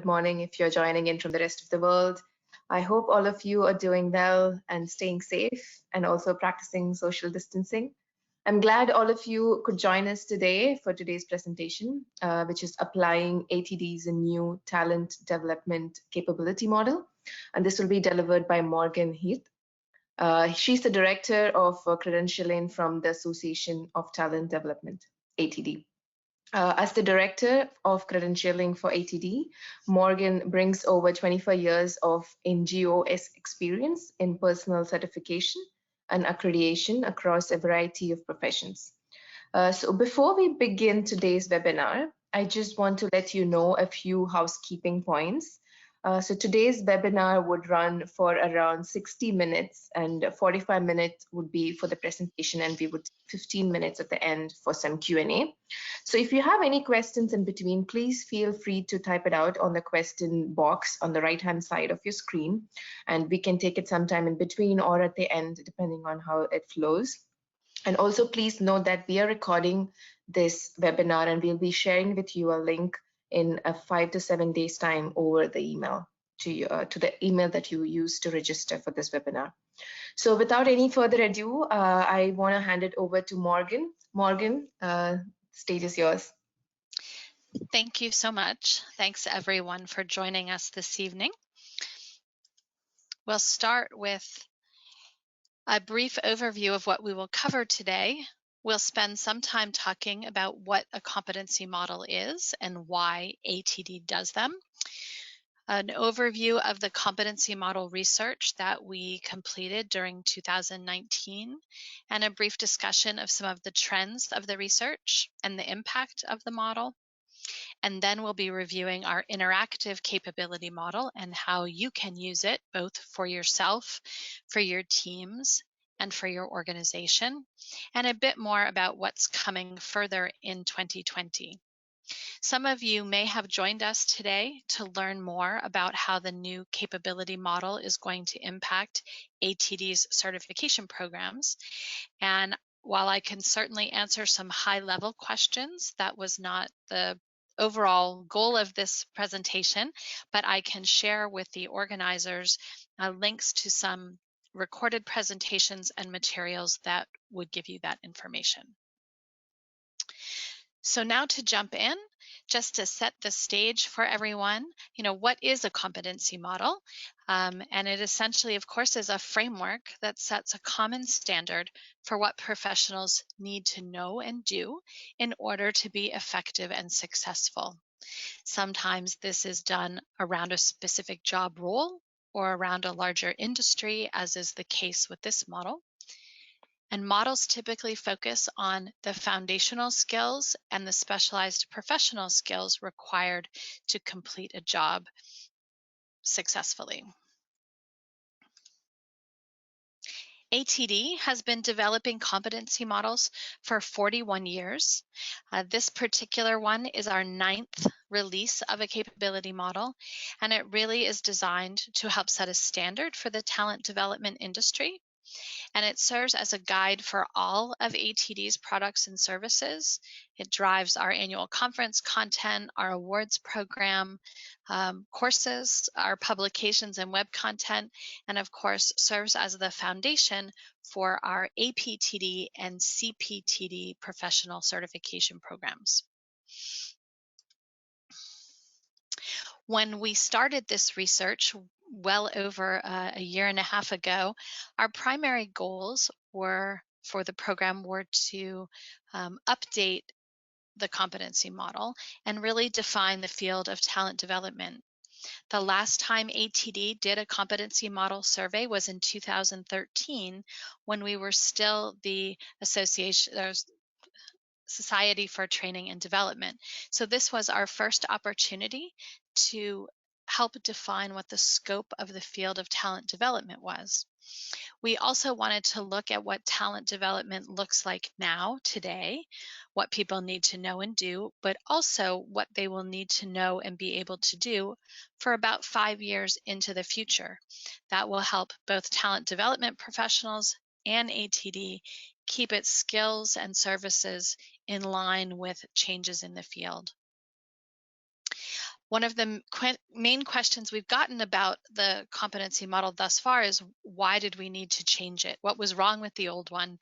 morning if you're joining in from the rest of the world. I hope all of you are doing well and staying safe and also practicing social distancing. I'm glad all of you could join us today for today's presentation, which is applying ATD's new talent development capability model. And this will be delivered by Morgean Hirt. She's the director of credentialing from the Association of Talent Development, ATD. As the director of credentialing for ATD, Morgean brings over 25 years of NGOs experience in personal certification and accreditation across a variety of professions. So before we begin today's webinar, I just want to let you know a few housekeeping points. So today's webinar would run for around 60 minutes and 45 minutes would be for the presentation, and we would take 15 minutes at the end for some Q&A. So if you have any questions in between, please feel free to type it out on the question box on the right-hand side of your screen, and we can take it sometime in between or at the end, depending on how it flows. And also please note that we are recording this webinar and we'll be sharing with you a link in 5 to 7 days time over the email to the email that you use to register for this webinar. So without any further ado, I want to hand it over to Morgean. Morgean, stage is yours. Thank you so much. Thanks everyone for joining us this evening. We'll start with a brief overview of what we will cover today. We'll spend some time talking about what a competency model is and why ATD does them. An overview of the competency model research that we completed during 2019, and a brief discussion of some of the trends of the research and the impact of the model. And then we'll be reviewing our interactive capability model and how you can use it both for yourself, for your teams, and for your organization, and a bit more about what's coming further in 2020. Some of you may have joined us today to learn more about how the new capability model is going to impact ATD's certification programs. And while I can certainly answer some high-level questions, that was not the overall goal of this presentation, but I can share with the organizers links to some recorded presentations and materials that would give you that information. So now to jump in, just to set the stage for everyone, what is a competency model? And it essentially, of course, is a framework that sets a common standard for what professionals need to know and do in order to be effective and successful. Sometimes this is done around a specific job role or around a larger industry, as is the case with this model. And models typically focus on the foundational skills and the specialized professional skills required to complete a job successfully. ATD has been developing competency models for 41 years. This particular one is our 9th release of a capability model, and it really is designed to help set a standard for the talent development industry. And it serves as a guide for all of ATD's products and services. It drives our annual conference content, our awards program, courses, our publications and web content, and of course serves as the foundation for our APTD and CPTD professional certification programs. When we started this research well over a year and a half ago, our primary goals for the program were to update the competency model and really define the field of talent development. The last time ATD did a competency model survey was in 2013, when we were still the Society for Training and Development. So this was our first opportunity to help define what the scope of the field of talent development was. We also wanted to look at what talent development looks like now, today, what people need to know and do, but also what they will need to know and be able to do for about 5 years into the future. That will help both talent development professionals and ATD keep its skills and services in line with changes in the field. One of the main questions we've gotten about the competency model thus far is, why did we need to change it? What was wrong with the old one?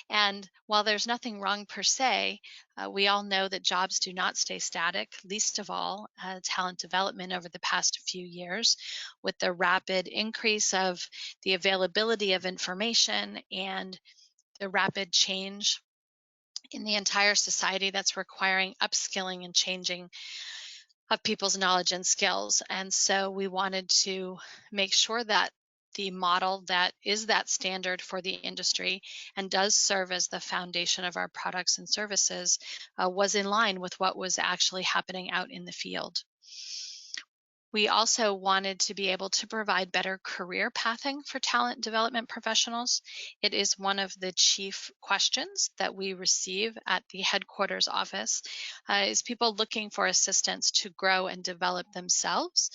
And while there's nothing wrong per se, we all know that jobs do not stay static, least of all talent development over the past few years, with the rapid increase of the availability of information and the rapid change in the entire society that's requiring upskilling and changing of people's knowledge and skills. And so we wanted to make sure that the model that is that standard for the industry and does serve as the foundation of our products and services was in line with what was actually happening out in the field. We also wanted to be able to provide better career pathing for talent development professionals. It is one of the chief questions that we receive at the headquarters office, is people looking for assistance to grow and develop themselves,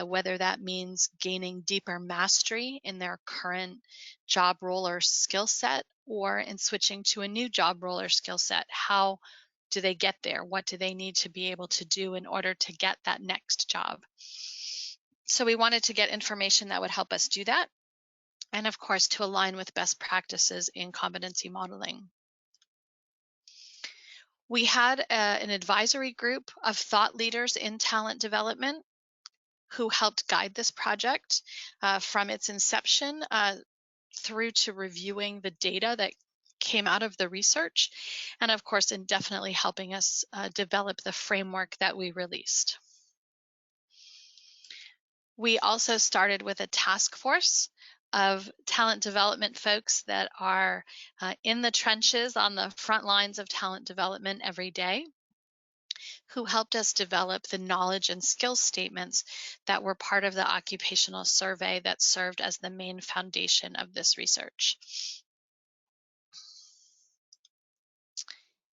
whether that means gaining deeper mastery in their current job role or skill set, or in switching to a new job role or skill set. How do they get there? What do they need to be able to do in order to get that next job? So we wanted to get information that would help us do that, and of course to align with best practices in competency modeling. We had an advisory group of thought leaders in talent development who helped guide this project from its inception through to reviewing the data that came out of the research, and of course in definitely helping us develop the framework that we released. We also started with a task force of talent development folks that are in the trenches on the front lines of talent development every day, who helped us develop the knowledge and skills statements that were part of the occupational survey that served as the main foundation of this research.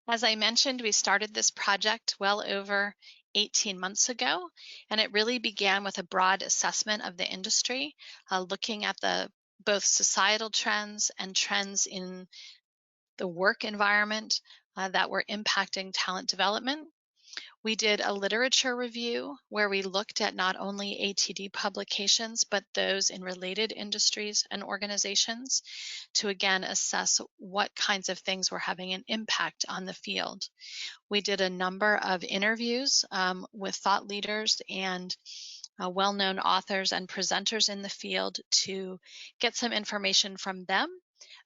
As I mentioned, we started this project well over 18 months ago, and it really began with a broad assessment of the industry, looking at both societal trends and trends in the work environment that were impacting talent development. We did a literature review where we looked at not only ATD publications, but those in related industries and organizations to again assess what kinds of things were having an impact on the field. We did a number of interviews with thought leaders and well-known authors and presenters in the field to get some information from them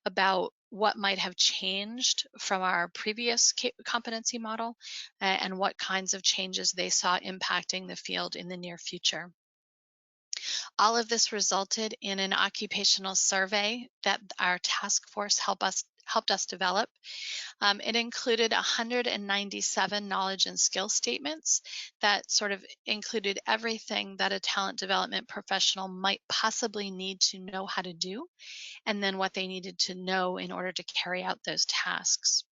about what might have changed from our previous competency model and what kinds of changes they saw impacting the field in the near future. All of this resulted in an occupational survey that our task force helped us develop. It included 197 knowledge and skill statements that sort of included everything that a talent development professional might possibly need to know how to do, and then what they needed to know in order to carry out those tasks.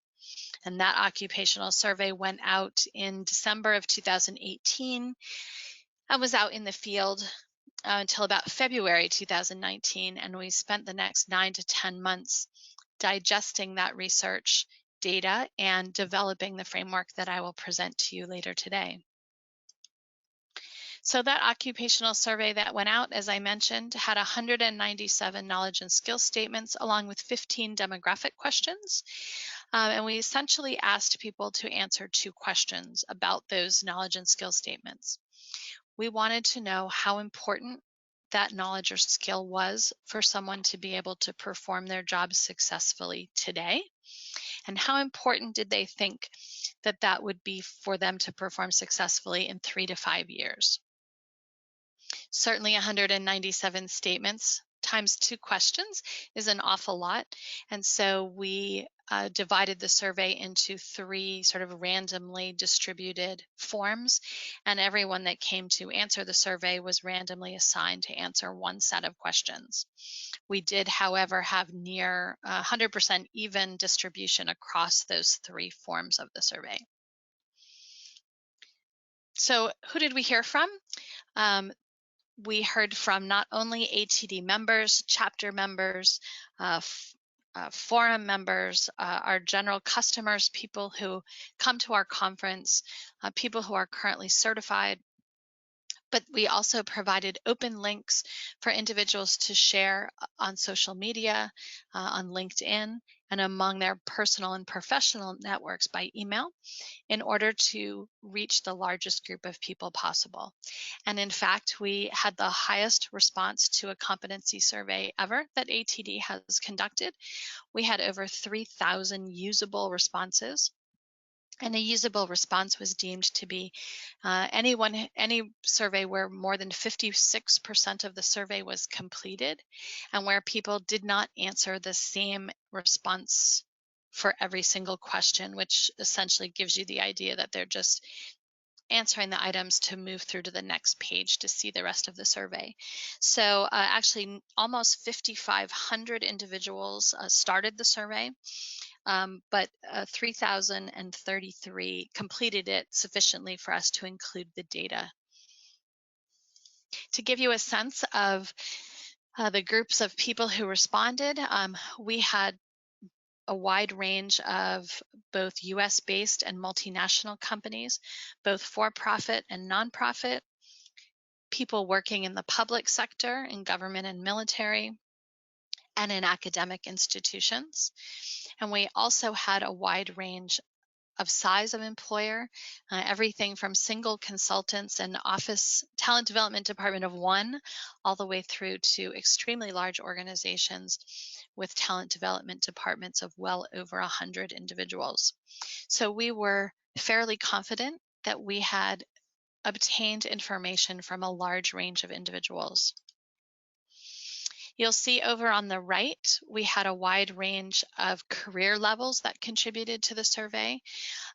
And that occupational survey went out in December of 2018 and was out in the field until about February 2019, and we spent the next 9 to 10 months digesting that research data and developing the framework that I will present to you later today. So that occupational survey that went out, as I mentioned, had 197 knowledge and skill statements along with 15 demographic questions. And we essentially asked people to answer 2 questions about those knowledge and skill statements. We wanted to know how important that knowledge or skill was for someone to be able to perform their job successfully today, and how important did they think that that would be for them to perform successfully in 3 to 5 years. Certainly 197 statements times 2 questions is an awful lot, and so we divided the survey into 3 sort of randomly distributed forms, and everyone that came to answer the survey was randomly assigned to answer 1 set of questions. We did, however, have near 100% even distribution across those 3 forms of the survey. So who did we hear from? We heard from not only ATD members, chapter members, forum members, our general customers, people who come to our conference, people who are currently certified, But we also provided open links for individuals to share on social media, on LinkedIn, and among their personal and professional networks by email in order to reach the largest group of people possible. And in fact, we had the highest response to a competency survey ever that ATD has conducted. We had over 3,000 usable responses. And a usable response was deemed to be any survey where more than 56% of the survey was completed and where people did not answer the same response for every single question, which essentially gives you the idea that they're just answering the items to move through to the next page to see the rest of the survey. So actually almost 5,500 individuals started the survey. But 3,033 completed it sufficiently for us to include the data. To give you a sense of the groups of people who responded, we had a wide range of both US-based and multinational companies, both for-profit and nonprofit, people working in the public sector, in government and military, and in academic institutions. And we also had a wide range of size of employer, everything from single consultants and office talent development department of one, all the way through to extremely large organizations with talent development departments of well over 100 individuals. So we were fairly confident that we had obtained information from a large range of individuals. You'll see over on the right, we had a wide range of career levels that contributed to the survey.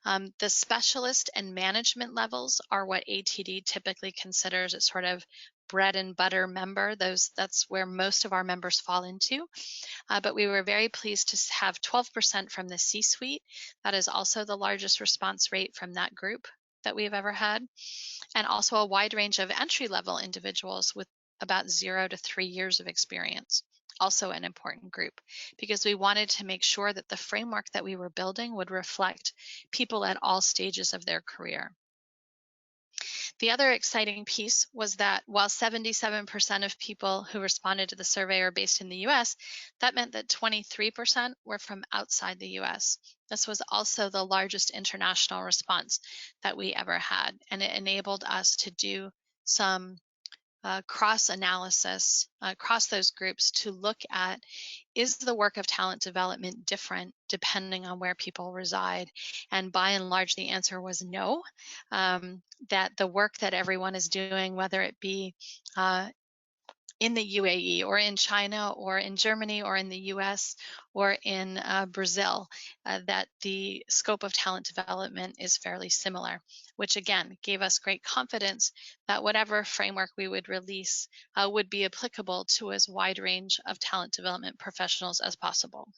The specialist and management levels are what ATD typically considers its sort of bread and butter member. That's where most of our members fall into. But we were very pleased to have 12% from the C-suite. That is also the largest response rate from that group that we've ever had. And also a wide range of entry-level individuals with about 0 to 3 years of experience. Also an important group, because we wanted to make sure that the framework that we were building would reflect people at all stages of their career. The other exciting piece was that while 77% of people who responded to the survey are based in the US, that meant that 23% were from outside the US. This was also the largest international response that we ever had, and it enabled us to do some cross-analysis across those groups to look at, is the work of talent development different depending on where people reside? And by and large, the answer was no, that the work that everyone is doing, whether it be in the UAE or in China or in Germany or in the US or in Brazil, that the scope of talent development is fairly similar, which again gave us great confidence that whatever framework we would release would be applicable to as wide range of talent development professionals as possible.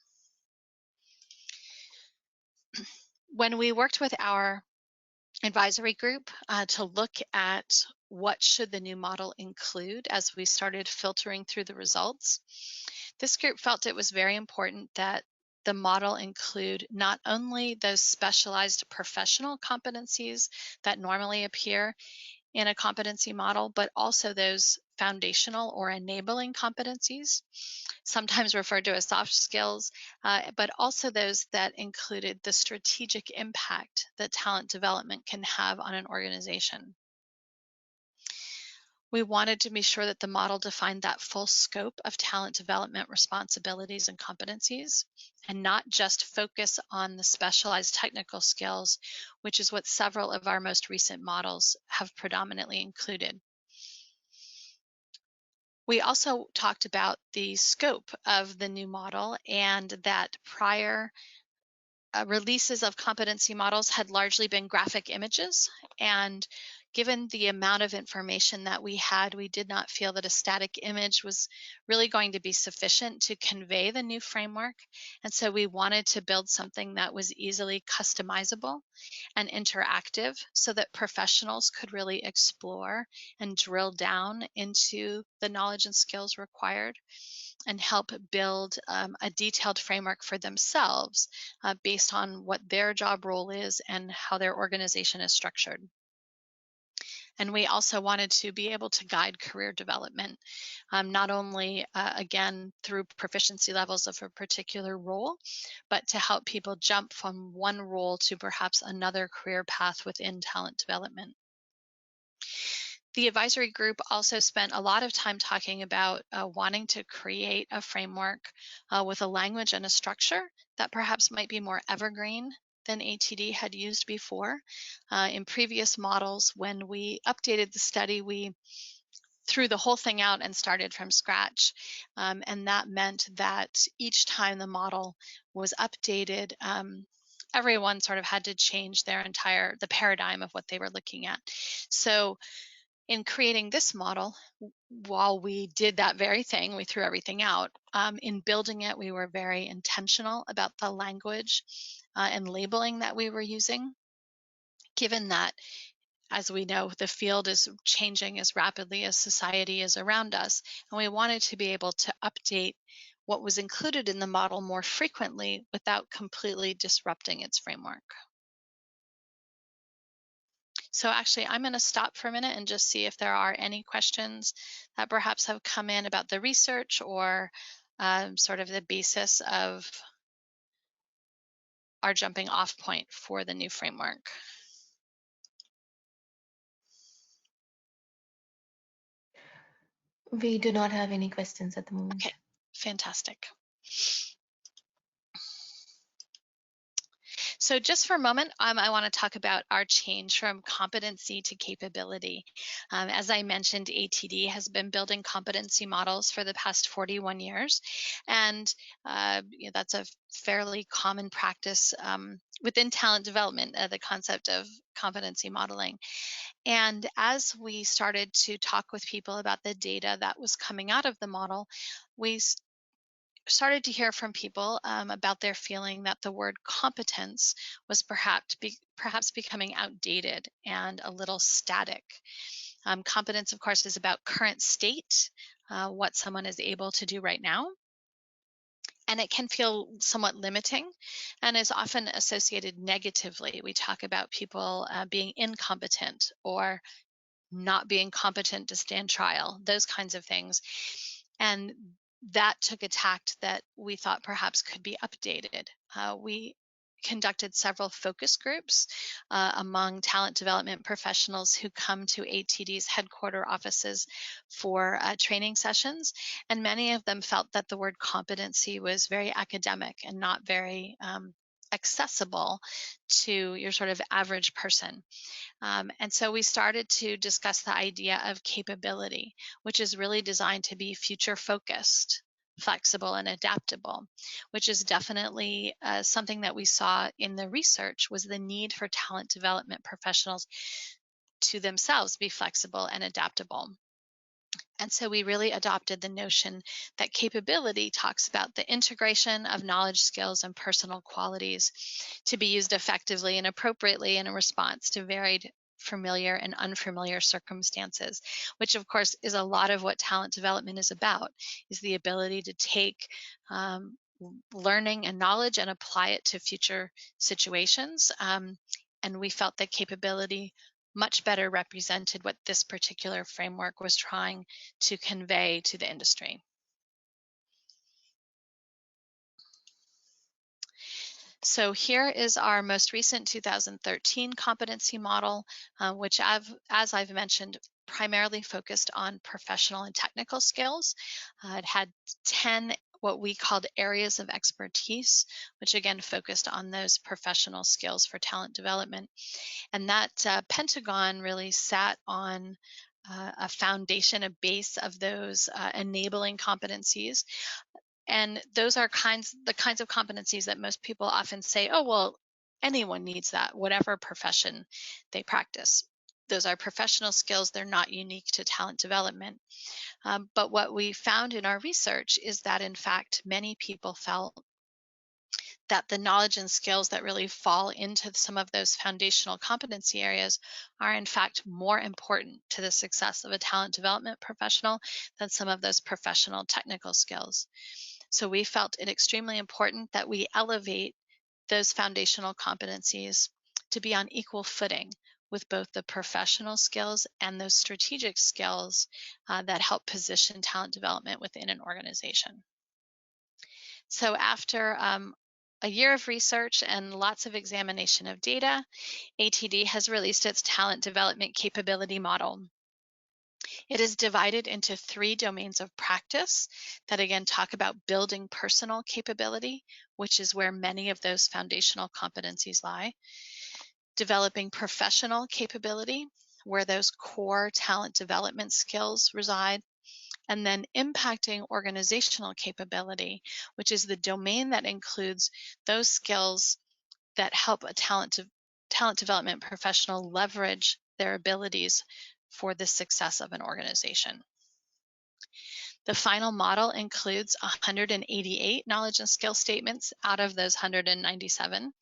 When we worked with our advisory group to look at what should the new model include as we started filtering through the results, this group felt it was very important that the model include not only those specialized professional competencies that normally appear in a competency model, but also those foundational or enabling competencies, sometimes referred to as soft skills, but also those that included the strategic impact that talent development can have on an organization. We wanted to be sure that the model defined that full scope of talent development responsibilities and competencies, and not just focus on the specialized technical skills, which is what several of our most recent models have predominantly included. We also talked about the scope of the new model and that prior releases of competency models had largely been graphic images, and given the amount of information that we had, we did not feel that a static image was really going to be sufficient to convey the new framework. And so we wanted to build something that was easily customizable and interactive so that professionals could really explore and drill down into the knowledge and skills required and help build a detailed framework for themselves based on what their job role is and how their organization is structured. And we also wanted to be able to guide career development, not only, again, through proficiency levels of a particular role, but to help people jump from one role to perhaps another career path within talent development. The advisory group also spent a lot of time talking about wanting to create a framework with a language and a structure that perhaps might be more evergreen than ATD had used before. In previous models, when we updated the study, we threw the whole thing out and started from scratch. And that meant that each time the model was updated, everyone sort of had to change the paradigm of what they were looking at. So in creating this model, while we did that very thing, we threw everything out. In building it, we were very intentional about the language and labeling that we were using, given that, as we know, the field is changing as rapidly as society is around us, and we wanted to be able to update what was included in the model more frequently without completely disrupting its framework. So actually, I'm going to stop for a minute and just see if there are any questions that perhaps have come in about the research or sort of the basis of our jumping off point for the new framework. We do not have any questions at the moment. Okay, fantastic. So just for a moment, I want to talk about our change from competency to capability. As I mentioned, ATD has been building competency models for the past 41 years, and that's a fairly common practice within talent development, the concept of competency modeling. And as we started to talk with people about the data that was coming out of the model, we started to hear from people about their feeling that the word competence was perhaps becoming outdated and a little static. Competence, of course, is about current state, what someone is able to do right now. And it can feel somewhat limiting and is often associated negatively. We talk about people being incompetent or not being competent to stand trial, those kinds of things. And that took a tact that we thought perhaps could be updated. We conducted several focus groups among talent development professionals who come to ATD's headquarter offices for training sessions, and many of them felt that the word competency was very academic and not very accessible to your sort of average person. And so we started to discuss the idea of capability, which is really designed to be future focused, flexible, and adaptable, which is definitely something that we saw in the research was the need for talent development professionals to themselves be flexible and adaptable. And so we really adopted the notion that capability talks about the integration of knowledge, skills, and personal qualities to be used effectively and appropriately in a response to varied familiar and unfamiliar circumstances, which of course is a lot of what talent development is about, is the ability to take learning and knowledge and apply it to future situations. And we felt that capability much better represented what this particular framework was trying to convey to the industry. So here is our most recent 2013 competency model, which as I've mentioned, primarily focused on professional and technical skills. It had 10 what we called areas of expertise, which again focused on those professional skills for talent development. And that pentagon really sat on a foundation, a base of those enabling competencies. And those are the kinds of competencies that most people often say, oh, well, anyone needs that, whatever profession they practice. Those are professional skills. They're not unique to talent development. But what we found in our research is that, in fact, many people felt that the knowledge and skills that really fall into some of those foundational competency areas are in fact more important to the success of a talent development professional than some of those professional technical skills. So we felt it extremely important that we elevate those foundational competencies to be on equal footing with both the professional skills and those strategic skills that help position talent development within an organization. So after a year of research and lots of examination of data, ATD has released its talent development capability model. It is divided into 3 domains of practice that again talk about building personal capability, which is where many of those foundational competencies lie, developing professional capability, where those core talent development skills reside, and then impacting organizational capability, which is the domain that includes those skills that help a talent development professional leverage their abilities for the success of an organization. The final model includes 188 knowledge and skill statements out of those 197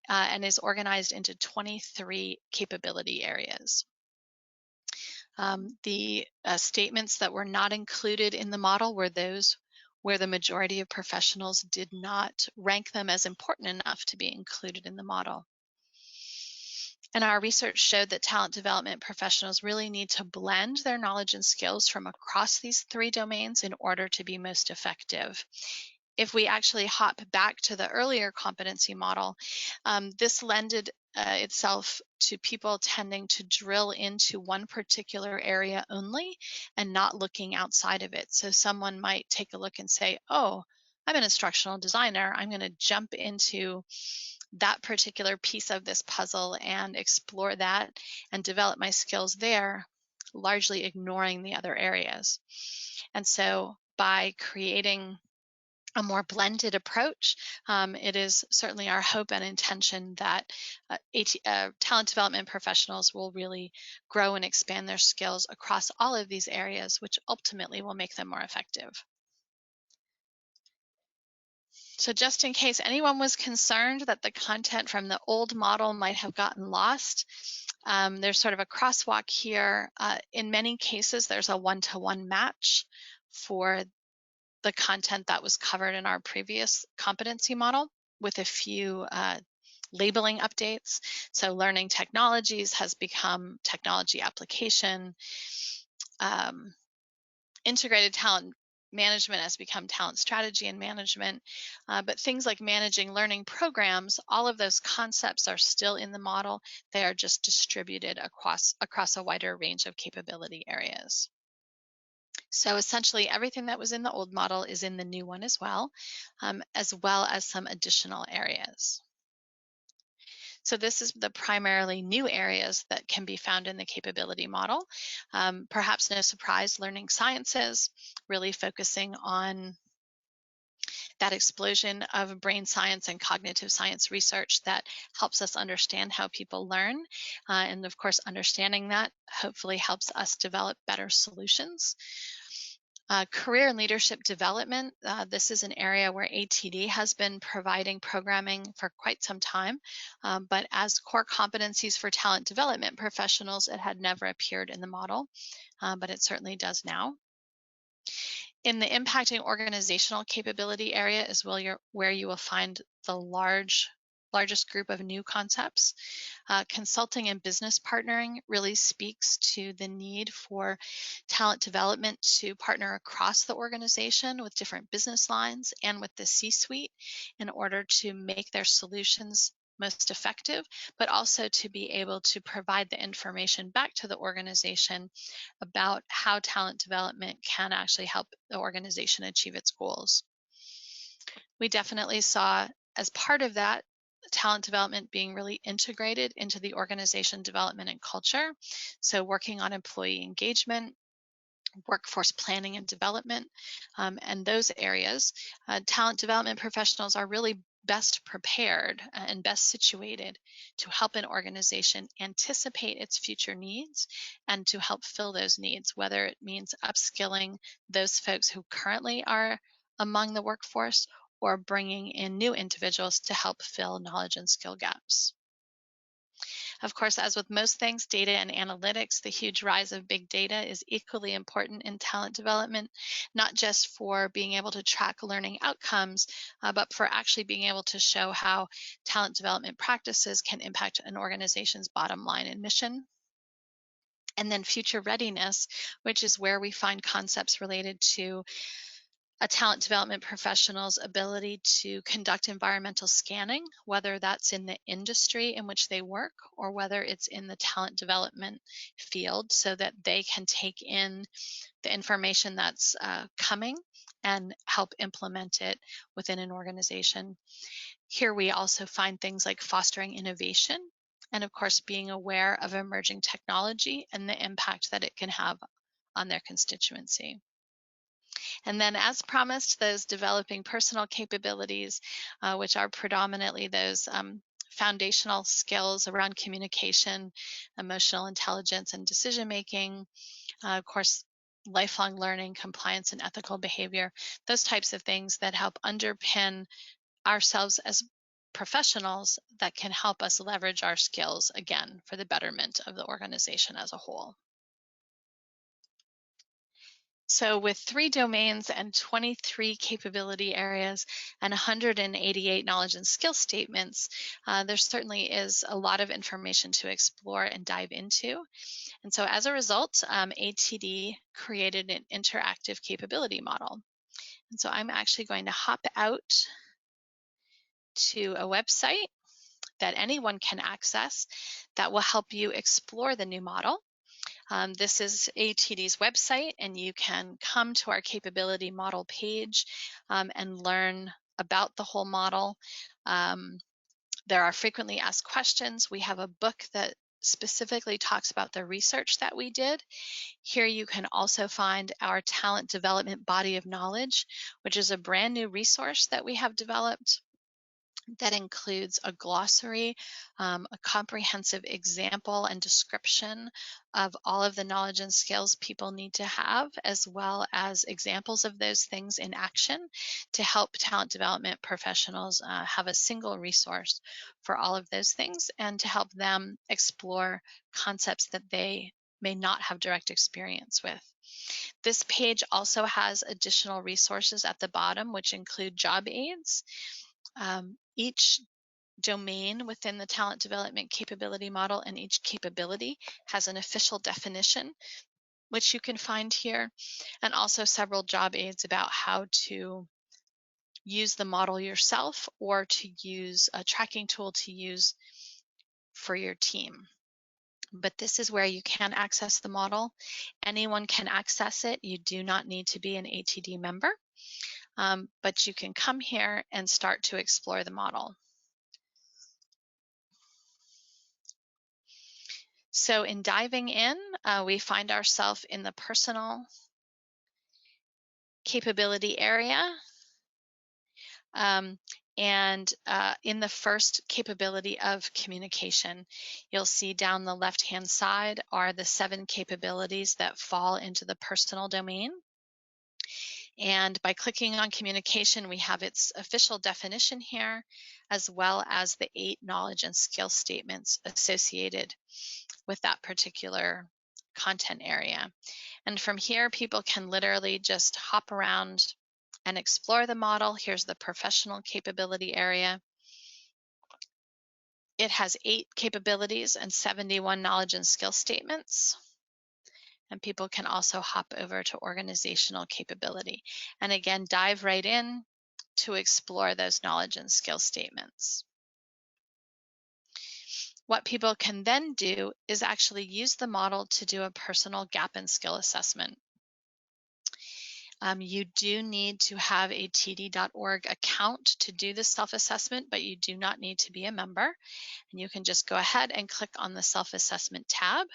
and is organized into 23 capability areas. The statements that were not included in the model were those where the majority of professionals did not rank them as important enough to be included in the model. And our research showed that talent development professionals really need to blend their knowledge and skills from across these 3 domains in order to be most effective. If we actually hop back to the earlier competency model, this lended itself to people tending to drill into one particular area only and not looking outside of it. So someone might take a look and say, oh, I'm an instructional designer. I'm going to jump into that particular piece of this puzzle and explore that and develop my skills there, largely ignoring the other areas. And so by creating a more blended approach, it is certainly our hope and intention that talent development professionals will really grow and expand their skills across all of these areas, which ultimately will make them more effective. So just in case anyone was concerned that the content from the old model might have gotten lost, there's sort of a crosswalk here. In many cases, there's a one-to-one match for the content that was covered in our previous competency model with a few labeling updates. So learning technologies has become technology application. Integrated talent management has become talent strategy and management, but things like managing learning programs, all of those concepts are still in the model. They are just distributed across a wider range of capability areas. So essentially everything that was in the old model is in the new one as well as some additional areas. So this is the primarily new areas that can be found in the capability model. Perhaps no surprise, learning sciences, really focusing on that explosion of brain science and cognitive science research that helps us understand how people learn. And of course, understanding that hopefully helps us develop better solutions. Career and leadership development, this is an area where ATD has been providing programming for quite some time, but as core competencies for talent development professionals, it had never appeared in the model, but it certainly does now. In the impacting organizational capability area is where you will find the largest group of new concepts. Consulting and business partnering really speaks to the need for talent development to partner across the organization with different business lines and with the C-suite in order to make their solutions most effective, but also to be able to provide the information back to the organization about how talent development can actually help the organization achieve its goals. We definitely saw, as part of that, talent development being really integrated into the organization development and culture. So working on employee engagement, workforce planning and development, and those areas, talent development professionals are really best prepared and best situated to help an organization anticipate its future needs and to help fill those needs, whether it means upskilling those folks who currently are among the workforce or bringing in new individuals to help fill knowledge and skill gaps. Of course, as with most things, data and analytics, the huge rise of big data is equally important in talent development, not just for being able to track learning outcomes, but for actually being able to show how talent development practices can impact an organization's bottom line and mission. And then future readiness, which is where we find concepts related to a talent development professional's ability to conduct environmental scanning, whether that's in the industry in which they work or whether it's in the talent development field, so that they can take in the information that's coming and help implement it within an organization. Here we also find things like fostering innovation and, of course, being aware of emerging technology and the impact that it can have on their constituency. And then, as promised, those developing personal capabilities, which are predominantly those foundational skills around communication, emotional intelligence, and decision-making, of course, lifelong learning, compliance, and ethical behavior, those types of things that help underpin ourselves as professionals that can help us leverage our skills, again, for the betterment of the organization as a whole. So with 3 domains and 23 capability areas and 188 knowledge and skill statements, there certainly is a lot of information to explore and dive into. And so as a result, ATD created an interactive capability model. And so I'm actually going to hop out to a website that anyone can access that will help you explore the new model. This is ATD's website, and you can come to our capability model page and learn about the whole model. There are frequently asked questions. We have a book that specifically talks about the research that we did. Here you can also find our talent development body of knowledge, which is a brand new resource that we have developed that includes a glossary, a comprehensive example and description of all of the knowledge and skills people need to have, as well as examples of those things in action to help talent development professionals have a single resource for all of those things and to help them explore concepts that they may not have direct experience with. This page also has additional resources at the bottom, which include job aids. Each domain within the talent development capability model and each capability has an official definition, which you can find here, and also several job aids about how to use the model yourself or to use a tracking tool to use for your team. But this is where you can access the model. Anyone can access it. You do not need to be an ATD member, but you can come here and start to explore the model. So in diving in, we find ourselves in the personal capability area. And in the first capability of communication, you'll see down the left-hand side are the 7 capabilities that fall into the personal domain. And by clicking on communication, we have its official definition here, as well as the 8 knowledge and skill statements associated with that particular content area. And from here, people can literally just hop around and explore the model. Here's the professional capability area. It has 8 capabilities and 71 knowledge and skill statements. And people can also hop over to organizational capability. And again, dive right in to explore those knowledge and skill statements. What people can then do is actually use the model to do a personal gap and skill assessment. You do need to have a td.org account to do the self-assessment, but you do not need to be a member. And you can just go ahead and click on the self-assessment tab.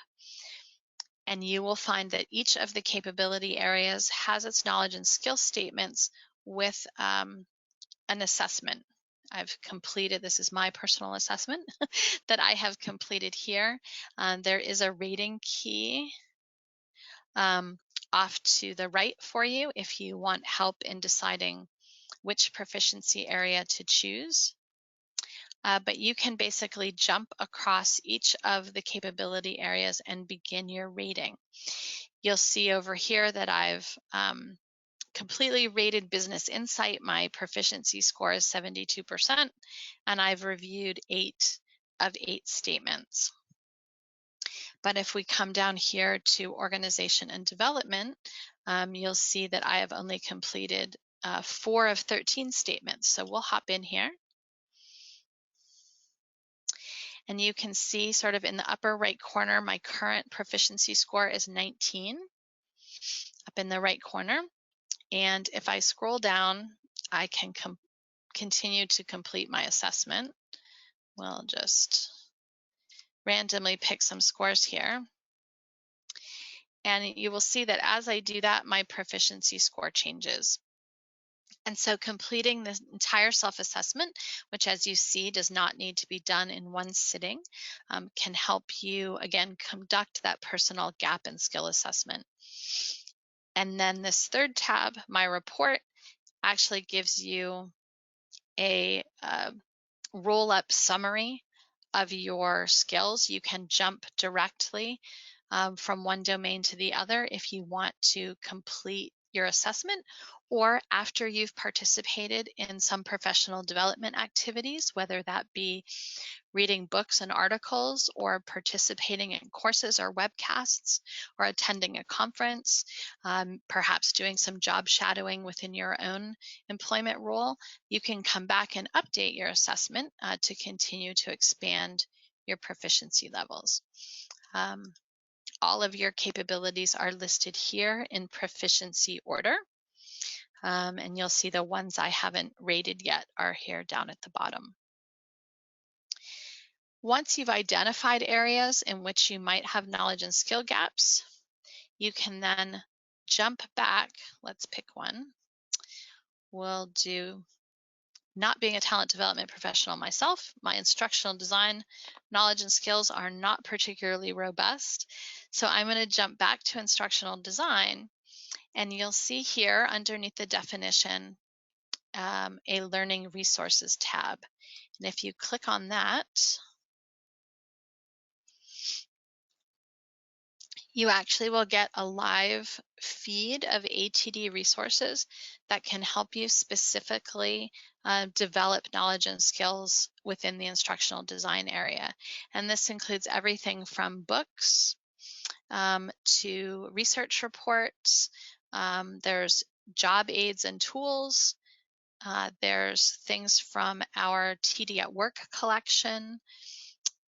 And you will find that each of the capability areas has its knowledge and skill statements with an assessment. I've completed, this is my personal assessment that I have completed here. There is a rating key off to the right for you if you want help in deciding which proficiency area to choose. but you can basically jump across each of the capability areas and begin your rating. You'll see over here that I've completely rated Business Insight. My proficiency score is 72%, and I've reviewed 8 of 8 statements. But if we come down here to Organization and Development, you'll see that I have only completed 4 of 13 statements. So we'll hop in here. And you can see sort of in the upper right corner, my current proficiency score is 19 up in the right corner. And if I scroll down, I can continue to complete my assessment. We'll just randomly pick some scores here. And you will see that as I do that, my proficiency score changes. And so completing the entire self-assessment, which as you see does not need to be done in one sitting, can help you, again, conduct that personal gap and skill assessment. And then this third tab, my report, actually gives you a roll-up summary of your skills. You can jump directly from one domain to the other if you want to complete your assessment, or after you've participated in some professional development activities, whether that be reading books and articles, or participating in courses or webcasts, or attending a conference, perhaps doing some job shadowing within your own employment role. You can come back and update your assessment to continue to expand your proficiency levels. All of your capabilities are listed here in proficiency order. And you'll see the ones I haven't rated yet are here down at the bottom. Once you've identified areas in which you might have knowledge and skill gaps, you can then jump back. Let's pick one. We'll do not being a talent development professional myself. My instructional design knowledge and skills are not particularly robust. So I'm going to jump back to instructional design, and you'll see here underneath the definition a learning resources tab. And if you click on that, you actually will get a live feed of ATD resources that can help you specifically develop knowledge and skills within the instructional design area. And this includes everything from books to research reports. There's job aids and tools. There's things from our TD at Work collection.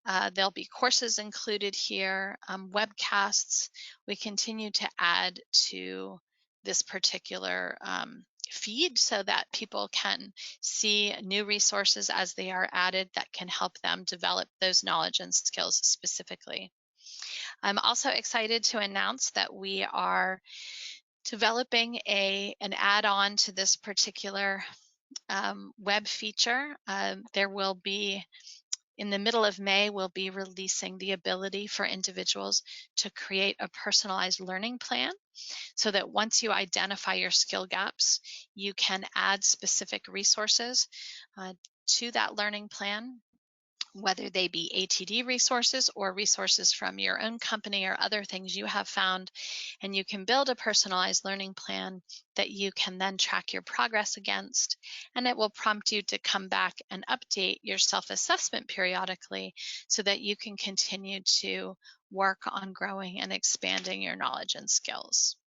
There'll be courses included here, webcasts. We continue to add to this particular feed so that people can see new resources as they are added that can help them develop those knowledge and skills specifically. I'm also excited to announce that we are developing an add-on to this particular web feature. There will be, in the middle of May, we'll be releasing the ability for individuals to create a personalized learning plan so that once you identify your skill gaps, you can add specific resources to that learning plan, whether they be ATD resources or resources from your own company or other things you have found. And you can build a personalized learning plan that you can then track your progress against, and it will prompt you to come back and update your self-assessment periodically so that you can continue to work on growing and expanding your knowledge and skills.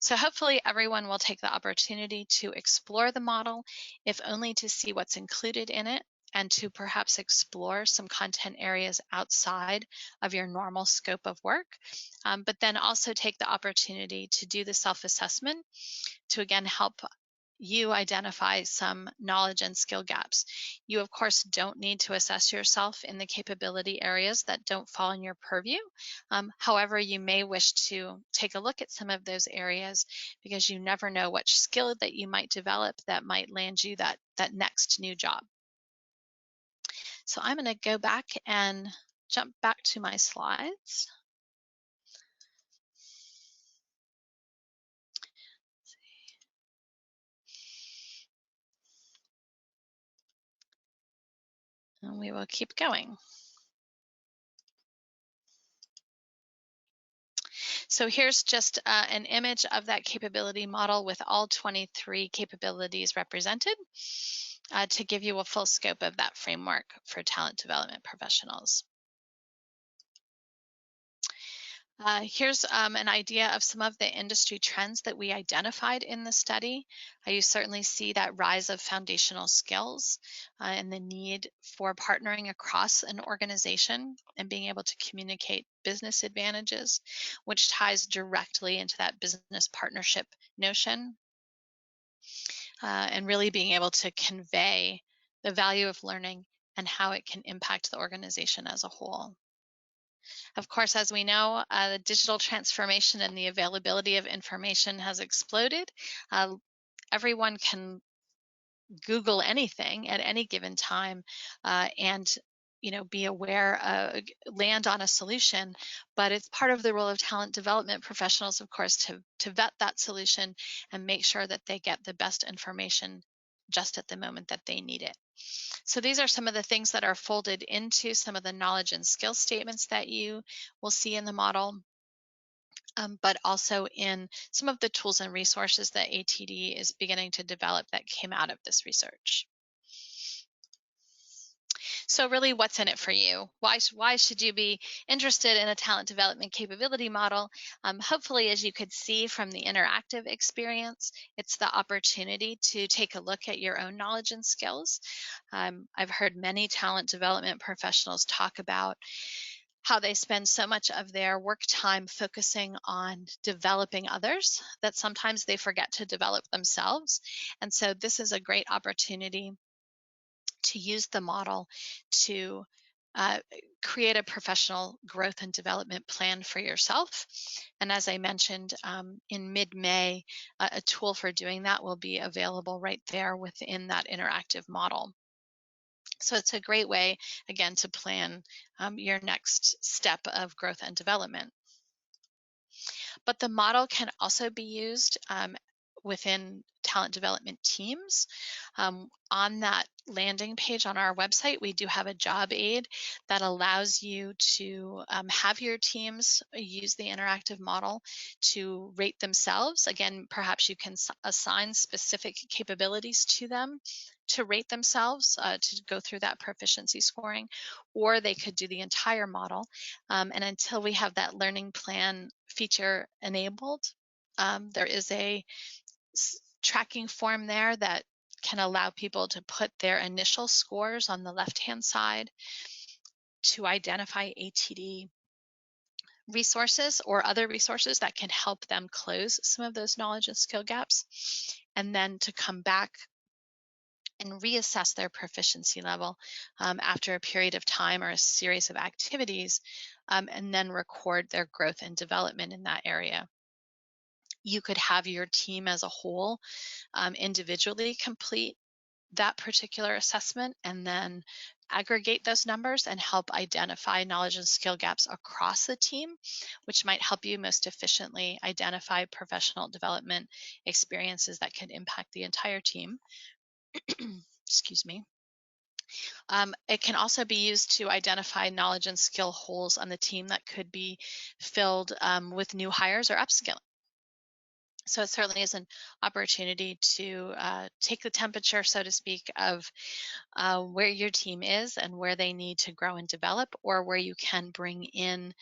So hopefully everyone will take the opportunity to explore the model, if only to see what's included in it, and to perhaps explore some content areas outside of your normal scope of work, but then also take the opportunity to do the self-assessment to again help you identify some knowledge and skill gaps. You of course don't need to assess yourself in the capability areas that don't fall in your purview. However, you may wish to take a look at some of those areas because you never know which skill that you might develop that might land you that next new job. So I'm going to go back and jump back to my slides. And we will keep going. So here's just an image of that capability model with all 23 capabilities represented to give you a full scope of that framework for talent development professionals. Here's an idea of some of the industry trends that we identified in the study. You certainly see that rise of foundational skills and the need for partnering across an organization and being able to communicate business advantages, which ties directly into that business partnership notion, and really being able to convey the value of learning and how it can impact the organization as a whole. Of course, as we know, the digital transformation and the availability of information has exploded. Everyone can Google anything at any given time and be aware, land on a solution, but it's part of the role of talent development professionals, of course, to vet that solution and make sure that they get the best information just at the moment that they need it. So these are some of the things that are folded into some of the knowledge and skill statements that you will see in the model, but also in some of the tools and resources that ATD is beginning to develop that came out of this research. So really, what's in it for you? Why should you be interested in a talent development capability model? Hopefully, as you could see from the interactive experience, it's the opportunity to take a look at your own knowledge and skills. I've heard many talent development professionals talk about how they spend so much of their work time focusing on developing others that sometimes they forget to develop themselves. And so this is a great opportunity to use the model to create a professional growth and development plan for yourself. And as I mentioned, in mid-May, a tool for doing that will be available right there within that interactive model. So it's a great way, again, to plan your next step of growth and development. But the model can also be used within talent development teams. On that landing page on our website, we do have a job aid that allows you to have your teams use the interactive model to rate themselves. Again, perhaps you can assign specific capabilities to them to rate themselves, to go through that proficiency scoring, or they could do the entire model. And until we have that learning plan feature enabled, there is a tracking form there that can allow people to put their initial scores on the left-hand side to identify ATD resources or other resources that can help them close some of those knowledge and skill gaps, and then to come back and reassess their proficiency level after a period of time or a series of activities, and then record their growth and development in that area. You could have your team as a whole individually complete that particular assessment and then aggregate those numbers and help identify knowledge and skill gaps across the team, which might help you most efficiently identify professional development experiences that can impact the entire team. Excuse me. It can also be used to identify knowledge and skill holes on the team that could be filled with new hires or upskilling. So it certainly is an opportunity to take the temperature, so to speak, of where your team is and where they need to grow and develop, or where you can bring in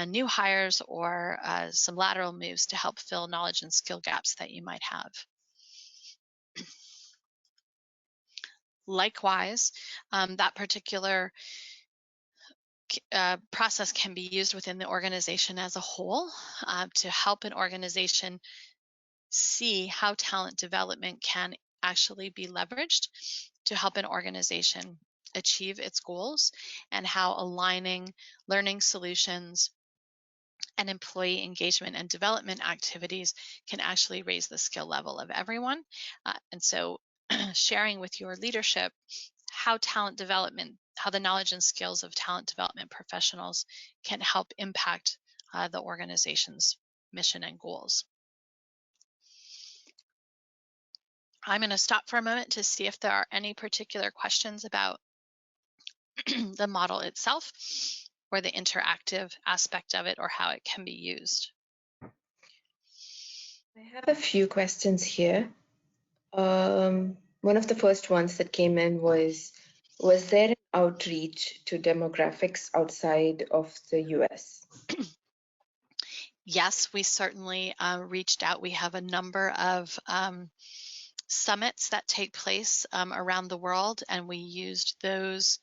new hires or some lateral moves to help fill knowledge and skill gaps that you might have. Likewise, that particular process can be used within the organization as a whole to help an organization see how talent development can actually be leveraged to help an organization achieve its goals, and how aligning learning solutions and employee engagement and development activities can actually raise the skill level of everyone. And so sharing with your leadership how talent development, how the knowledge and skills of talent development professionals can help impact the organization's mission and goals. I'm going to stop for a moment to see if there are any particular questions about the model itself or the interactive aspect of it or how it can be used. I have a few questions here. One of the first ones that came in was there an outreach to demographics outside of the US? Yes, we certainly reached out. We have a number of summits that take place around the world, and we used those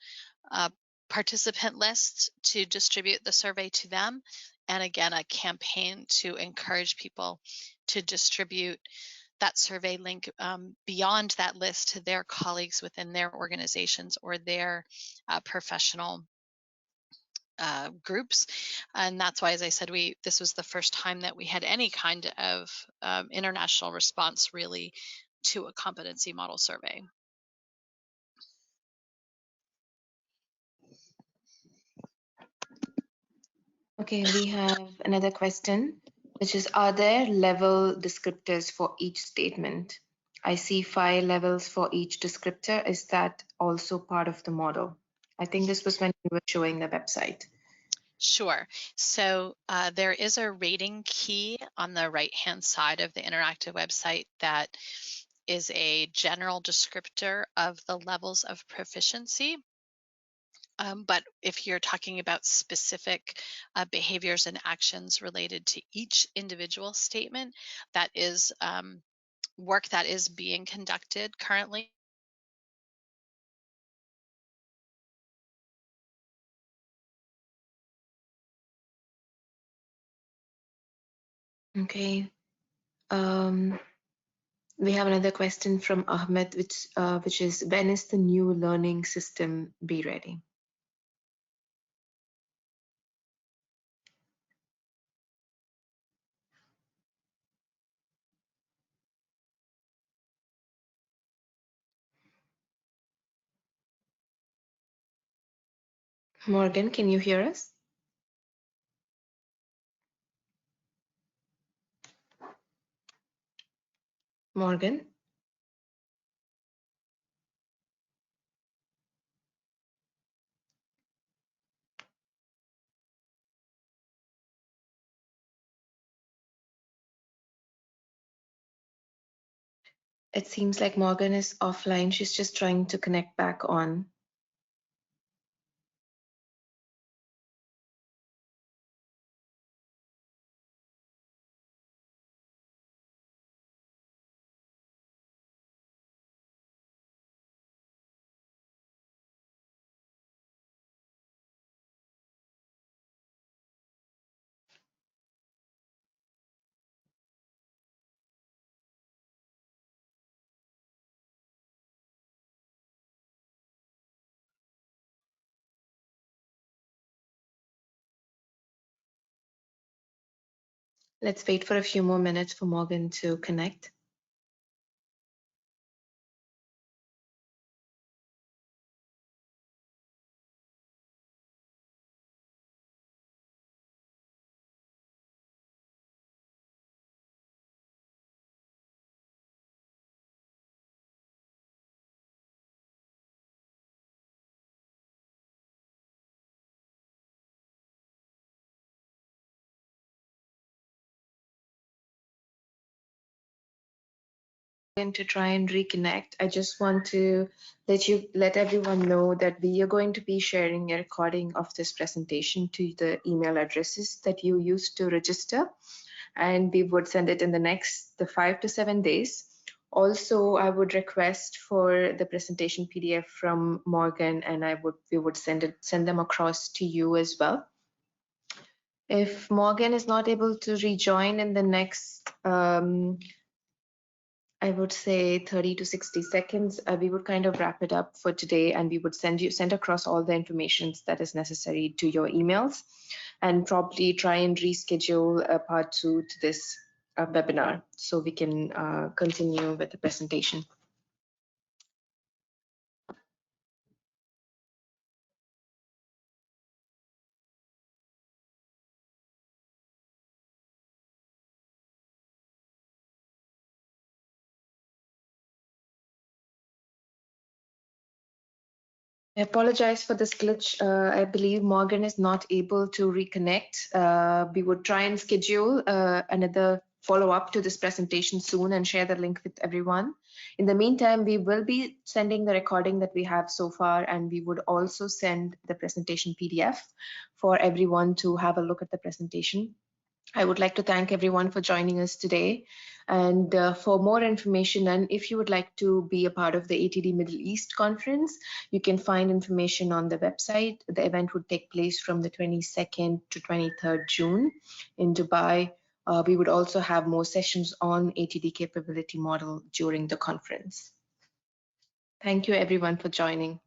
participant lists to distribute the survey to them. And again, a campaign to encourage people to distribute that survey link beyond that list to their colleagues within their organizations or their professional groups. And that's why, as I said, this was the first time that we had any kind of international response really to a competency model survey. Okay, we have another question, which is, are there level descriptors for each statement? I see 5 levels for each descriptor. Is that also part of the model? I think this was when we were showing the website. Sure. So there is a rating key on the right-hand side of the interactive website that is a general descriptor of the levels of proficiency. But if you're talking about specific behaviors and actions related to each individual statement, that is work that is being conducted currently. Okay. We have another question from Ahmed, which is, when is the new learning system be ready? Morgan, can you hear us? Morgan? It seems like Morgan is offline. She's just trying to connect back on. Let's wait for a few more minutes for Morgan to connect. To try and reconnect, I just want to let everyone know that we are going to be sharing a recording of this presentation to the email addresses that you used to register, and we would send it in the 5 to 7 days. Also, I would request for the presentation PDF from Morgan, and we would send them across to you as well. If Morgan is not able to rejoin in the next I would say 30 to 60 seconds, we would kind of wrap it up for today, and we would send across all the information that is necessary to your emails, and probably try and reschedule a part 2 to this webinar so we can continue with the presentation. I apologize for this glitch. I believe Morgan is not able to reconnect. We would try and schedule another follow-up to this presentation soon and share the link with everyone. In the meantime, we will be sending the recording that we have so far, and we would also send the presentation PDF for everyone to have a look at the presentation. I would like to thank everyone for joining us today. And for more information, and if you would like to be a part of the ATD Middle East conference, you can find information on the website. The event would take place from the 22nd to 23rd June in Dubai. We would also have more sessions on ATD capability model during the conference. Thank you everyone for joining.